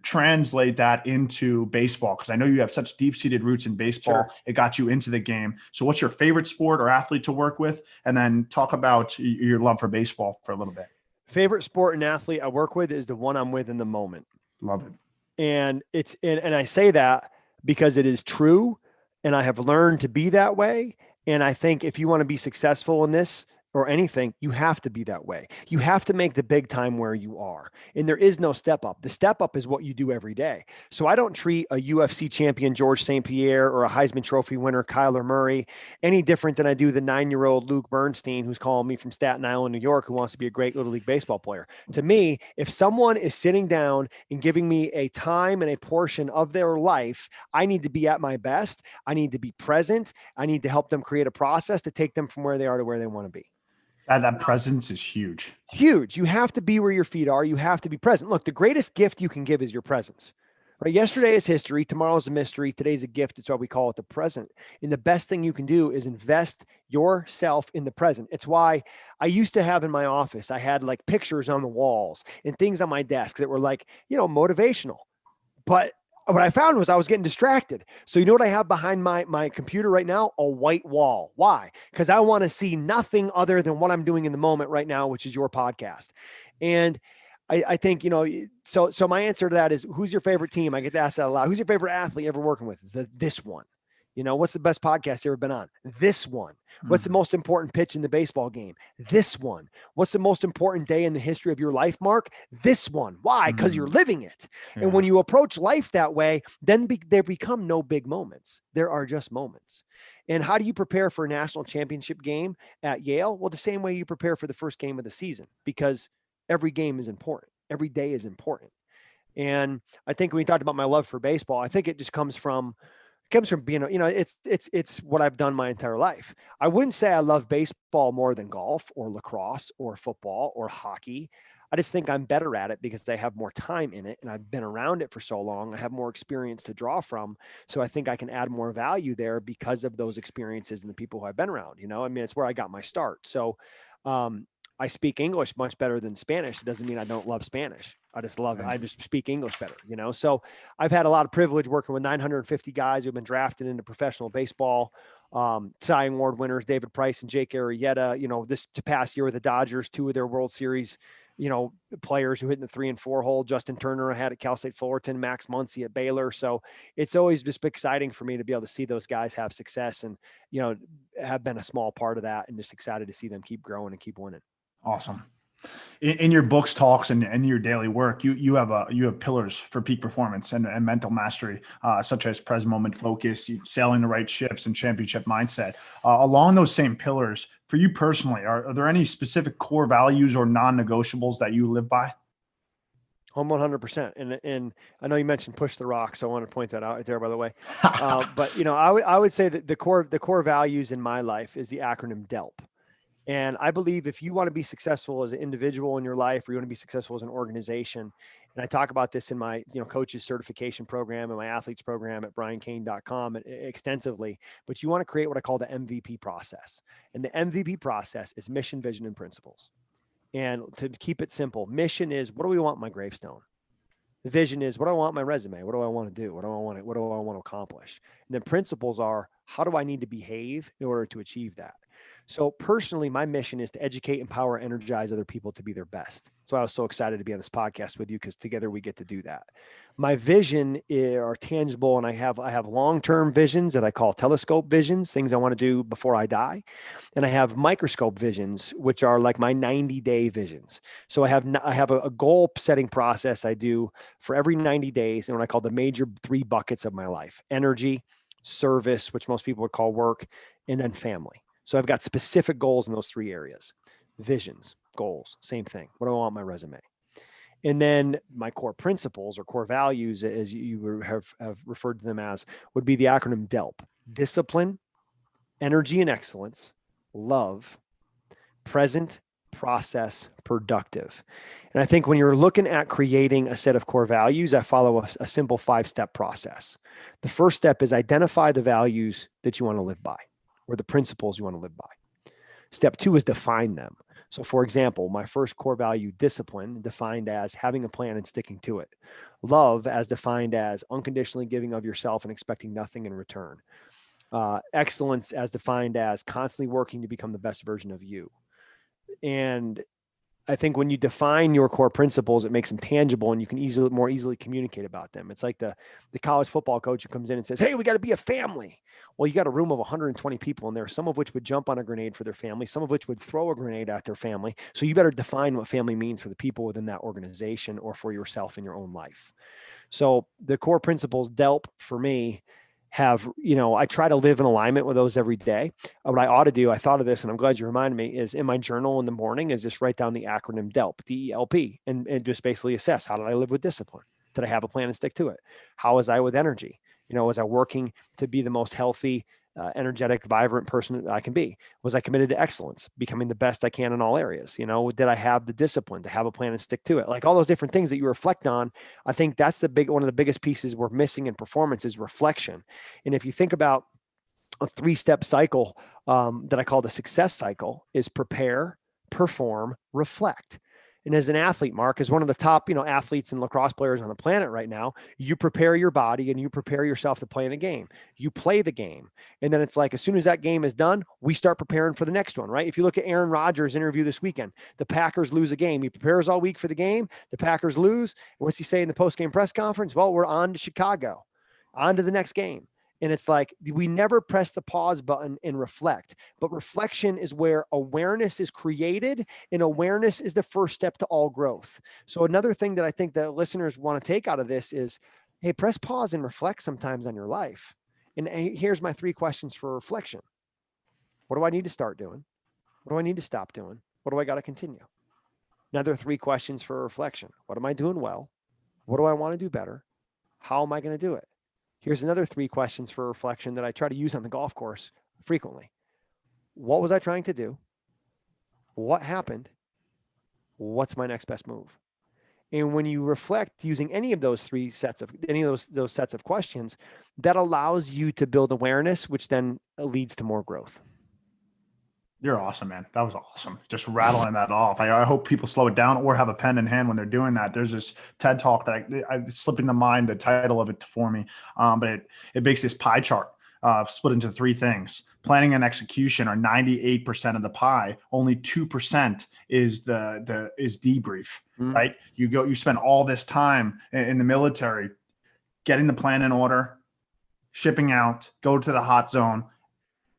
translate that into baseball? Because I know you have such deep-seated roots in baseball. Sure. It got you into the game. So what's your favorite sport or athlete to work with? And then talk about your love for baseball for a little bit. Favorite sport and athlete I work with is the one I'm with in the moment. Love it. And and I say that because it is true. And I have learned to be that way. And I think if you want to be successful in this or anything, you have to be that way. You have to make the big time where you are. And there is no step up. The step up is what you do every day. So I don't treat a UFC champion, George St. Pierre, or a Heisman Trophy winner, Kyler Murray, any different than I do the 9-year-old Luke Bernstein, who's calling me from Staten Island, New York, who wants to be a great Little League baseball player. To me, if someone is sitting down and giving me a time and a portion of their life, I need to be at my best. I need to be present. I need to help them create a process to take them from where they are to where they want to be. That presence is huge. Huge. You have to be where your feet are. You have to be present. Look, the greatest gift you can give is your presence. Right? Yesterday is history. Tomorrow's a mystery. Today's a gift. It's why we call it the present. And the best thing you can do is invest yourself in the present. It's why I used to have in my office, I had pictures on the walls and things on my desk that were motivational. But what I found was I was getting distracted. So you know what I have behind my computer right now? A white wall. Why? Because I want to see nothing other than what I'm doing in the moment right now, which is your podcast. And I think, so my answer to that is, who's your favorite team? I get to ask that a lot. Who's your favorite athlete you ever working with? This one. What's the best podcast you ever been on? This one. What's the most important pitch in the baseball game? This one. What's the most important day in the history of your life, Mark? This one. Why? Because you're living it. Yeah. And when you approach life that way, then there become no big moments. There are just moments. And how do you prepare for a national championship game at Yale? Well, the same way you prepare for the first game of the season, because every game is important. Every day is important. And I think when we talked about my love for baseball, I think it just comes from being, it's what I've done my entire life. I wouldn't say I love baseball more than golf or lacrosse or football or hockey. I just think I'm better at it because I have more time in it and I've been around it for so long. I have more experience to draw from. So I think I can add more value there because of those experiences and the people who I've been around, it's where I got my start. So, I speak English much better than Spanish. It doesn't mean I don't love Spanish. I just speak English better, So I've had a lot of privilege working with 950 guys who've been drafted into professional baseball. Cy Young Award winners, David Price and Jake Arrieta, this past year with the Dodgers, 2 of their World Series, players who hit in the 3 and 4 hole. Justin Turner I had at Cal State Fullerton, Max Muncy at Baylor. So it's always just exciting for me to be able to see those guys have success and, have been a small part of that and just excited to see them keep growing and keep winning. Awesome. In your books, talks, and your daily work, you have pillars for peak performance and mental mastery, such as present moment focus, sailing the right ships, and championship mindset. Along those same pillars, for you personally, are there any specific core values or non-negotiables that you live by? 100%. And I know you mentioned push the rock, so I want to point that out right there, by the way. But I would say that the core values in my life is the acronym DELP. And I believe if you want to be successful as an individual in your life, or you want to be successful as an organization, and I talk about this in my, coaches certification program and my athletes program at briancain.com extensively, but you want to create what I call the MVP process. And the MVP process is mission, vision, and principles. And to keep it simple, mission is, what do we want in my gravestone? The vision is, what do I want in my resume? What do I want to do? What do I want to accomplish? And then principles are, how do I need to behave in order to achieve that? So personally, my mission is to educate, empower, energize other people to be their best. So I was so excited to be on this podcast with you, because together we get to do that. My vision are tangible, and I have long-term visions that I call telescope visions, things I want to do before I die. And I have microscope visions, which are like my 90-day visions. So I have a goal setting process I do for every 90 days, and what I call the major 3 buckets of my life: energy, service, which most people would call work, and then family. So I've got specific goals in those 3 areas. Visions, goals, same thing. What do I want on my resume? And then my core principles, or core values, as you have referred to them as, would be the acronym DELP: discipline, energy and excellence, love, present, process, productive. And I think when you're looking at creating a set of core values, I follow a simple 5-step process. The first step is identify the values that you want to live by, or the principles you want to live by. Step 2 is define them. So for example, my first core value, discipline, defined as having a plan and sticking to it. Love, as defined as unconditionally giving of yourself and expecting nothing in return. Excellence, as defined as constantly working to become the best version of you. And I think when you define your core principles, it makes them tangible, and you can more easily communicate about them. It's like the college football coach who comes in and says, "Hey, we got to be a family." Well, you got a room of 120 people in there, some of which would jump on a grenade for their family, some of which would throw a grenade at their family. So you better define what family means for the people within that organization, or for yourself in your own life. So the core principles, DELP, for me, have, I try to live in alignment with those every day. What I ought to do, I thought of this, and I'm glad you reminded me, is in my journal in the morning is just write down the acronym DELP, DELP, and just basically assess, how did I live with discipline? Did I have a plan and stick to it? How was I with energy? Was I working to be the most healthy, energetic, vibrant person I can be? Was I committed to excellence, becoming the best I can in all areas? Did I have the discipline to have a plan and stick to it? Like all those different things that you reflect on. I think that's one of the biggest pieces we're missing in performance is reflection. And if you think about a 3-step cycle that I call the success cycle, is prepare, perform, reflect. And as an athlete, Mark, as one of the top, athletes and lacrosse players on the planet right now, you prepare your body and you prepare yourself to play in the game. You play the game. And then it's like, as soon as that game is done, we start preparing for the next one, right? If you look at Aaron Rodgers' interview this weekend, the Packers lose a game. He prepares all week for the game. The Packers lose. What's he say in the post-game press conference? Well, we're on to Chicago, on to the next game. And it's like, we never press the pause button and reflect. But reflection is where awareness is created, and awareness is the first step to all growth. So another thing that I think that listeners want to take out of this is, hey, press pause and reflect sometimes on your life. And here's my 3 questions for reflection. What do I need to start doing? What do I need to stop doing? What do I got to continue? Another 3 questions for reflection. What am I doing well? What do I want to do better? How am I going to do it? Here's another 3 questions for reflection that I try to use on the golf course frequently. What was I trying to do? What happened? What's my next best move? And when you reflect using any of those sets of questions, that allows you to build awareness, which then leads to more growth. You're awesome, man. That was awesome. Just rattling that off. I hope people slow it down or have a pen in hand when they're doing that. There's this TED talk that I slipped into mind the title of it for me, but it makes this pie chart split into 3 things. Planning and execution are 98% of the pie. Only 2% is is debrief. Right? You spend all this time in the military getting the plan in order, shipping out, go to the hot zone,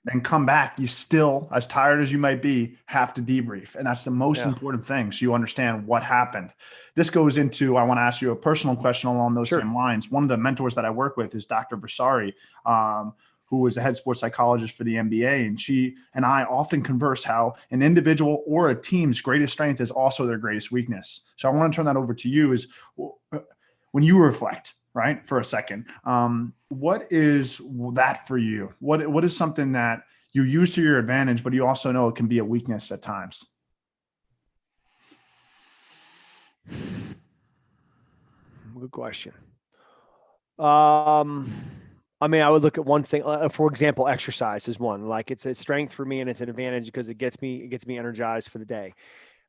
then come back. You still, as tired as you might be, have to debrief. And that's the most important thing. So you understand what happened. This goes into, I want to ask you a personal question along those same lines. One of the mentors that I work with is Dr. Versari, who was the head sports psychologist for the NBA. And she and I often converse how an individual or a team's greatest strength is also their greatest weakness. So I want to turn that over to you. Is when you reflect, right, for a second, what is that for you? What is something that you use to your advantage, but you also know it can be a weakness at times? Good question. I mean, I would look at one thing, for example, exercise is one. Like, it's a strength for me and it's an advantage because it gets me energized for the day.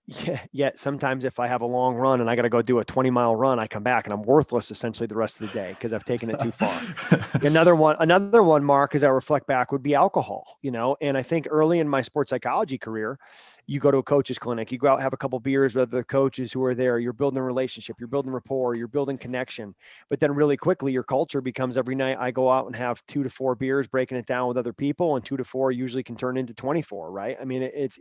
Yeah, yet sometimes if I have a long run and I got to go do a 20-mile run, I come back and I'm worthless essentially the rest of the day because I've taken it too far. Another one, Mark, as I reflect back, would be alcohol, and I think early in my sports psychology career, you go to a coach's clinic, you go out, have a couple beers with other coaches who are there, you're building a relationship, you're building rapport, you're building connection. But then really quickly, your culture becomes every night I go out and have 2 to 4 beers, breaking it down with other people, and 2 to 4 usually can turn into 24, right? I mean, it's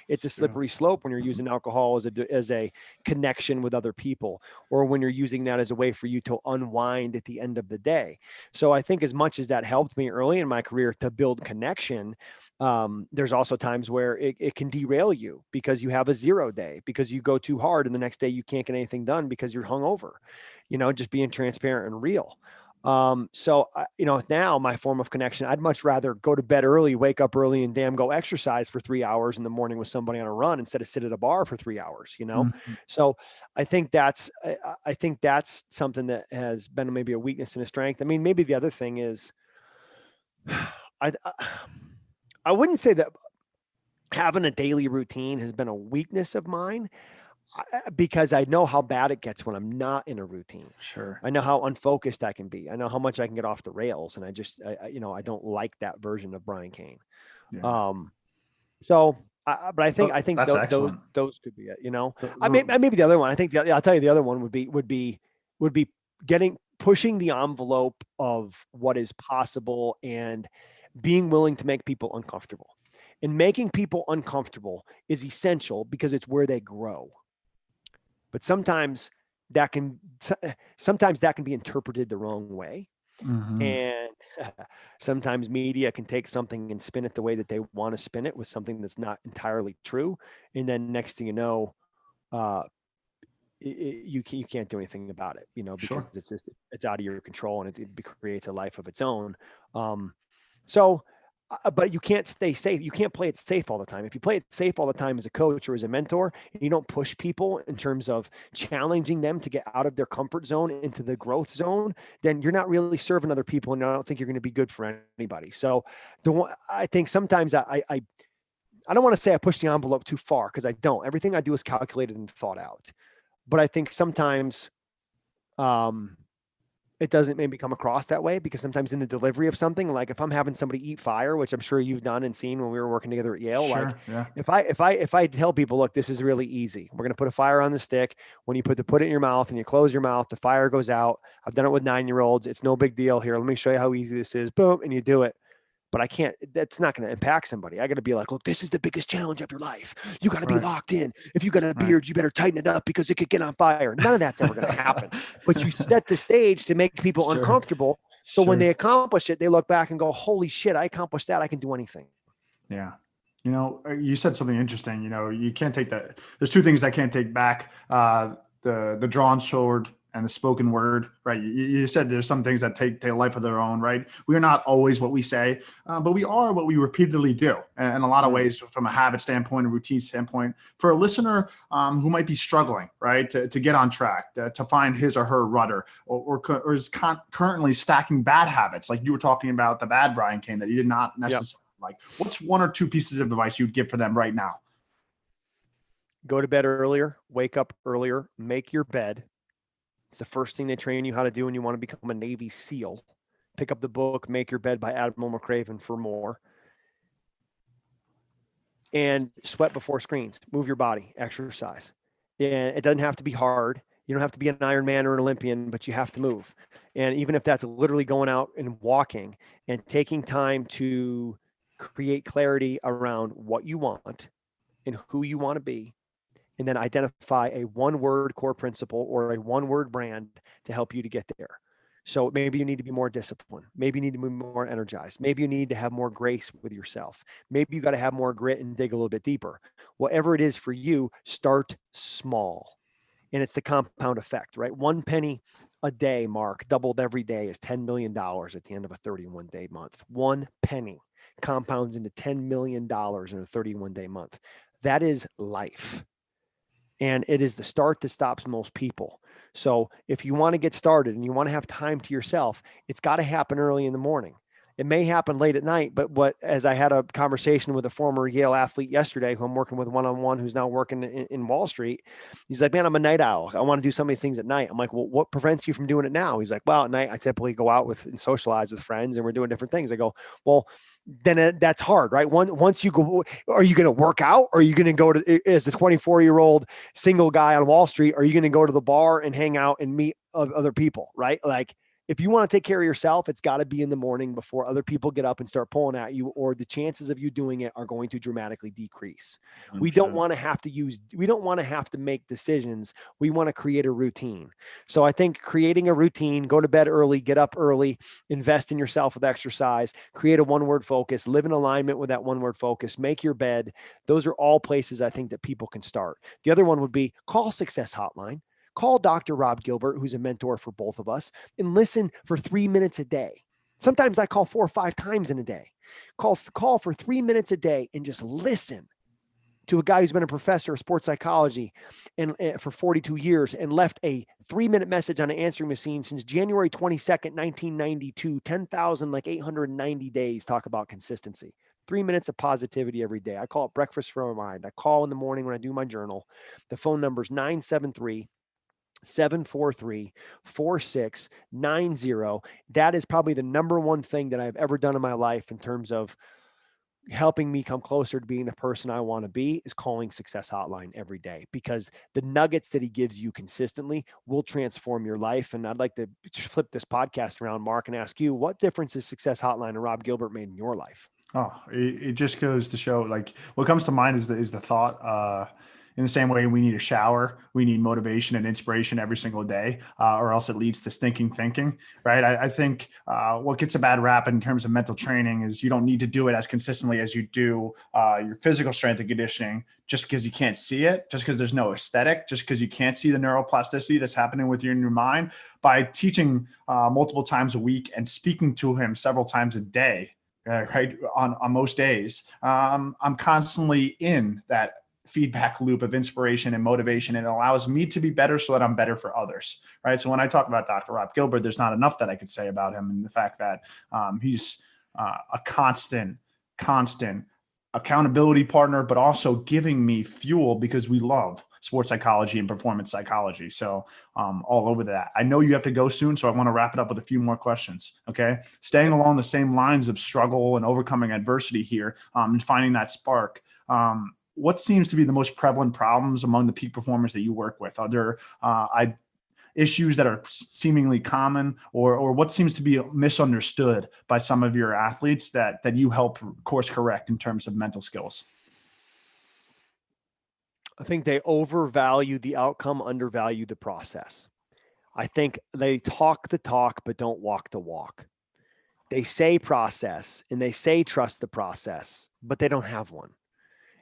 a slippery slope when you're using alcohol as a connection with other people, or when you're using that as a way for you to unwind at the end of the day. So I think as much as that helped me early in my career to build connection, there's also times where it can derail you because you have a 0 day, because you go too hard and the next day you can't get anything done because you're hungover, just being transparent and real. So now my form of connection, I'd much rather go to bed early, wake up early, and go exercise for 3 hours in the morning with somebody on a run instead of sit at a bar for 3 hours, Mhm. So I think that's something that has been maybe a weakness and a strength. I mean, maybe the other thing is, I I wouldn't say that having a daily routine has been a weakness of mine, because I know how bad it gets when I'm not in a routine. Sure. I know how unfocused I can be. I know how much I can get off the rails, and I don't like that version of Brian Cain. Yeah. Um, so, but I think That's excellent. those could be it. The- Maybe the other one. I think I'll tell you the other one would be pushing the envelope of what is possible and being willing to make people uncomfortable. And making people uncomfortable is essential because it's where they grow. But that can sometimes that can be interpreted the wrong way. Mhm. And sometimes media can take something and spin it the way that they want to spin it with something that's not entirely true. And then next thing you know, uh, you can't do anything about it, because Sure. it's out of your control, and it creates a life of its own. So, but you can't stay safe. You can't play it safe all the time. If you play it safe all the time as a coach or as a mentor, and you don't push people in terms of challenging them to get out of their comfort zone into the growth zone, then you're not really serving other people, and I don't think you're going to be good for anybody. So, I think sometimes I don't want to say I push the envelope too far, because I don't. Everything I do is calculated and thought out. But I think sometimes um, it doesn't maybe come across that way, because sometimes in the delivery of something, like if I'm having somebody eat fire, which I'm sure you've done and seen when we were working together at Yale, like Sure. Yeah. if I tell people, look, this is really easy. We're going to put a fire on the stick. When you put it in your mouth and you close your mouth, the fire goes out. I've done it with 9-year-olds. It's no big deal. Here, let me show you how easy this is. Boom, and you do it. But I can't, that's not going to impact somebody. I got to be like, look, this is the biggest challenge of your life. You got to be Right. locked in. If you got a Right. beard, you better tighten it up because it could get on fire. None of that's ever going to happen. But you set the stage to make people Sure. uncomfortable. So when Sure. they accomplish it, they look back and go, holy shit, I accomplished that. I can do anything. Yeah. You said something interesting. You can't take that. There's two things I can't take back. The drawn sword and the spoken word, right? You said there's some things that take a life of their own, right? We are not always what we say, but we are what we repeatedly do. And in a lot of ways, from a habit standpoint, a routine standpoint, for a listener who might be struggling, right, to get on track, to find his or her rudder, or is currently stacking bad habits, like you were talking about the bad Brian Cain that you did not necessarily like. What's 1 or 2 pieces of advice you'd give for them right now? Go to bed earlier, wake up earlier, make your bed. It's the first thing they train you how to do when you want to become a Navy SEAL. Pick up the book, Make Your Bed by Admiral McRaven for more. And sweat before screens. Move your body, exercise. And it doesn't have to be hard. You don't have to be an Ironman or an Olympian, but you have to move. And even if that's literally going out and walking and taking time to create clarity around what you want and who you want to be, and then identify a 1-word core principle or a 1-word brand to help you to get there. So maybe you need to be more disciplined. Maybe you need to be more energized. Maybe you need to have more grace with yourself. Maybe you got to have more grit and dig a little bit deeper. Whatever it is for you, start small. And it's the compound effect, right? 1 penny a day, Mark, doubled every day is $10 million at the end of a 31-day month. 1 penny compounds into $10 million in a 31-day month. That is life. And it is the start that stops most people. So if you want to get started and you want to have time to yourself, it's got to happen early in the morning. It may happen late at night, but as I had a conversation with a former Yale athlete yesterday, who I'm working with one-on-one, who's now working in Wall Street, he's like, man, I'm a night owl. I want to do some of these things at night. I'm like, well, what prevents you from doing it now? He's like, well, at night, I typically go out with and socialize with friends and we're doing different things. I go, well, then that's hard, right? Once you go, are you going to work out? Or are you going to go to, as the 24-year-old single guy on Wall Street, are you going to go to the bar and hang out and meet other people, right? Like, if you want to take care of yourself, it's got to be in the morning before other people get up and start pulling at you, or the chances of you doing it are going to dramatically decrease. 100%. We don't want to have to make decisions. We want to create a routine. So I think creating a routine, go to bed early, get up early, invest in yourself with exercise, create a one-word focus, live in alignment with that one-word focus, make your bed. Those are all places I think that people can start. The other one would be call Success Hotline. Call Dr. Rob Gilbert, who's a mentor for both of us, and listen for 3 minutes a day. Sometimes I call 4 or 5 times in a day. Call for 3 minutes a day and just listen to a guy who's been a professor of sports psychology and for 42 years and left a 3-minute message on an answering machine since January 22nd, 1992, 10,890 days. Talk about consistency. 3 minutes of positivity every day. I call it breakfast for my mind. I call in the morning when I do my journal. The phone number is 973-743-4690. That is probably the number one thing that I've ever done in my life in terms of helping me come closer to being the person I want to be, is calling Success Hotline every day, because the nuggets that he gives you consistently will transform your life. And I'd like to flip this podcast around, Mark, and ask you, what difference has Success Hotline and Rob Gilbert made in your life? Oh, it just goes to show, like, what comes to mind is the thought, in the same way we need a shower, we need motivation and inspiration every single day, or else it leads to stinking thinking, right? I think what gets a bad rap in terms of mental training is you don't need to do it as consistently as you do your physical strength and conditioning, just because you can't see it, just because there's no aesthetic, just because you can't see the neuroplasticity that's happening with you in your mind. By teaching multiple times a week and speaking to him several times a day, right, on most days, I'm constantly in that feedback loop of inspiration and motivation, and it allows me to be better so that I'm better for others, right? So when I talk about Dr. Rob Gilbert, there's not enough that I could say about him, and the fact that he's a constant accountability partner, but also giving me fuel, because we love sports psychology and performance psychology. So all over that. I know you have to go soon, so I want to wrap it up with a few more questions. Okay. Staying along the same lines of struggle and overcoming adversity here, and finding that spark. What seems to be the most prevalent problems among the peak performers that you work with? Are there issues that are seemingly common, or what seems to be misunderstood by some of your athletes that you help course correct in terms of mental skills? I think they overvalue the outcome, undervalue the process. I think they talk the talk, but don't walk the walk. They say process and they say trust the process, but they don't have one.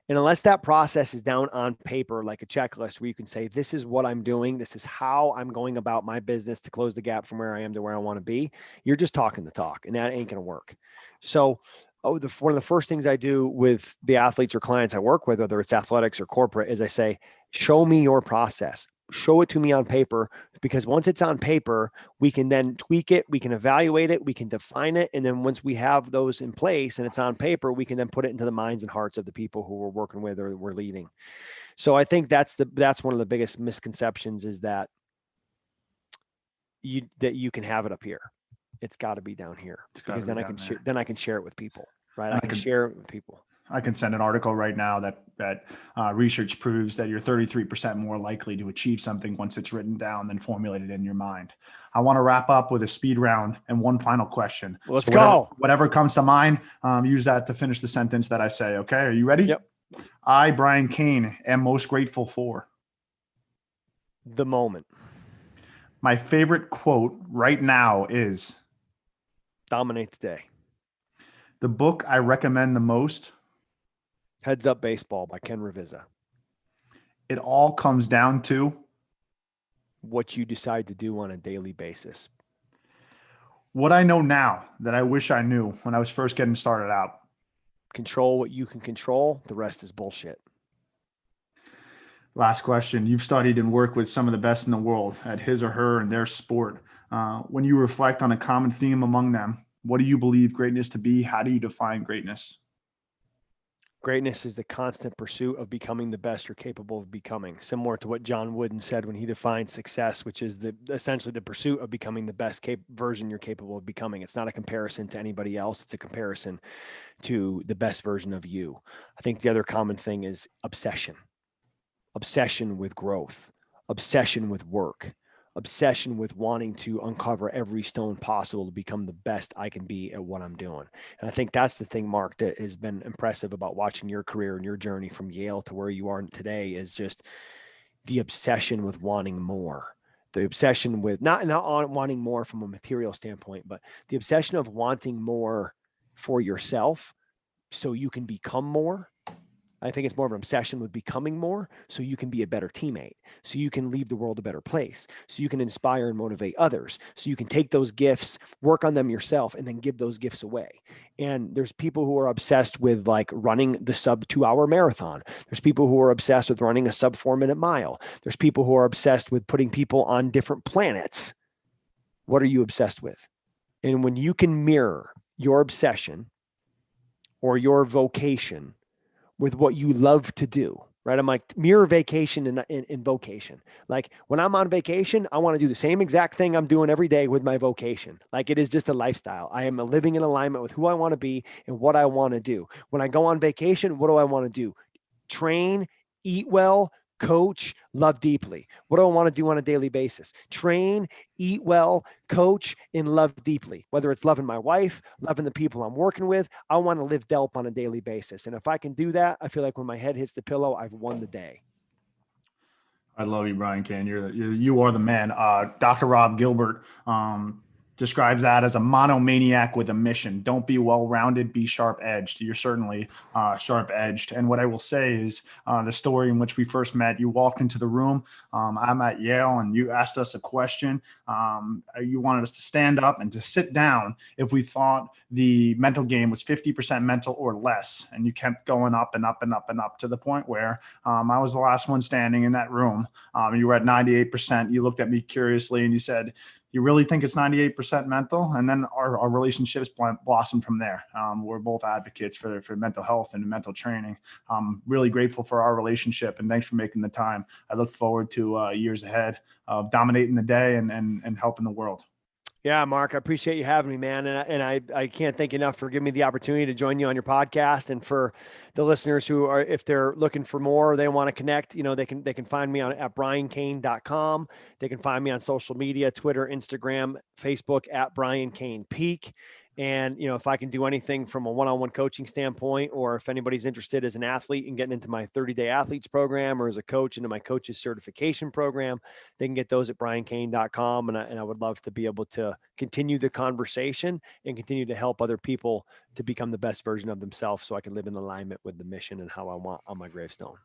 And unless that process is down on paper, like a checklist where you can say, this is what I'm doing, this is how I'm going about my business to close the gap from where I am to where I want to be, you're just talking the talk, and that ain't going to work. So one of the first things I do with the athletes or clients I work with, whether it's athletics or corporate, is I say, show me your process. Show it to me on paper, because once it's on paper, we can then tweak it, we can evaluate it, we can define it. And then once we have those in place and it's on paper, we can then put it into the minds and hearts of the people who we're working with or we're leading. So I think that's one of the biggest misconceptions, is that you can have it up here. It's got to be down here, because then I can share it with people, right? I can share it with people. I can send an article right now that research proves that you're 33% more likely to achieve something once it's written down than formulated in your mind. I want to wrap up with a speed round and one final question. Let's go. Whatever comes to mind, use that to finish the sentence that I say. Okay. Are you ready? Yep. I, Brian Cain, am most grateful for the moment. My favorite quote right now is dominate the day. The book I recommend the most, Heads Up Baseball by Ken Ravizza. It all comes down to what you decide to do on a daily basis. What I know now that I wish I knew when I was first getting started out. Control what you can control. The rest is bullshit. Last question. You've studied and worked with some of the best in the world at his or her and their sport. When you reflect on a common theme among them, what do you believe greatness to be? How do you define greatness? Greatness is the constant pursuit of becoming the best you're capable of becoming, similar to what John Wooden said when he defined success, which is essentially the pursuit of becoming the best version you're capable of becoming. It's not a comparison to anybody else. It's a comparison to the best version of you. I think the other common thing is obsession with growth, obsession with work, obsession with wanting to uncover every stone possible to become the best I can be at what I'm doing. And I think that's the thing, Mark, that has been impressive about watching your career and your journey from Yale to where you are today is just the obsession with wanting more. The obsession with not wanting more from a material standpoint, but the obsession of wanting more for yourself so you can become more. I think it's more of an obsession with becoming more so you can be a better teammate, so you can leave the world a better place, so you can inspire and motivate others, so you can take those gifts, work on them yourself, and then give those gifts away. And there's people who are obsessed with like running the sub 2-hour marathon. There's people who are obsessed with running a sub 4-minute mile. There's people who are obsessed with putting people on different planets. What are you obsessed with? And when you can mirror your obsession or your vocation with what you love to do, right? I'm like mirror vacation in vocation. Like when I'm on vacation, I want to do the same exact thing I'm doing every day with my vocation. Like it is just a lifestyle. I am living in alignment with who I want to be and what I want to do. When I go on vacation, what do I want to do? Train, eat well, coach, love deeply. What do I want to do on a daily basis? Train, eat well, coach, and love deeply. Whether it's loving my wife, loving the people I'm working with, I want to live DELP on a daily basis. And if I can do that, I feel like when my head hits the pillow, I've won the day. I love you, Brian Cain. You are the man. Dr. Rob Gilbert describes that as a monomaniac with a mission. Don't be well-rounded, be sharp-edged. You're certainly sharp-edged. And what I will say is the story in which we first met, you walked into the room. I'm at Yale, and you asked us a question. You wanted us to stand up and to sit down if we thought the mental game was 50% mental or less. And you kept going up and up and up and up to the point where I was the last one standing in that room. You were at 98%. You looked at me curiously and you said, you really think it's 98% mental? And then our relationships blossomed from there. We're both advocates for mental health and mental training. I'm really grateful for our relationship, and thanks for making the time. I look forward to years ahead of dominating the day and helping the world. Yeah, Mark, I appreciate you having me, man. And I can't thank you enough for giving me the opportunity to join you on your podcast. And for the listeners who are, if they're looking for more, they want to connect, they can find me at briancain.com. They can find me on social media, Twitter, Instagram, Facebook at Brian Cain Peak. And, if I can do anything from a one-on-one coaching standpoint, or if anybody's interested as an athlete and getting into my 30-day athletes program, or as a coach into my coach's certification program, they can get those at briancain.com. And I would love to be able to continue the conversation and continue to help other people to become the best version of themselves so I can live in alignment with the mission and how I want on my gravestone.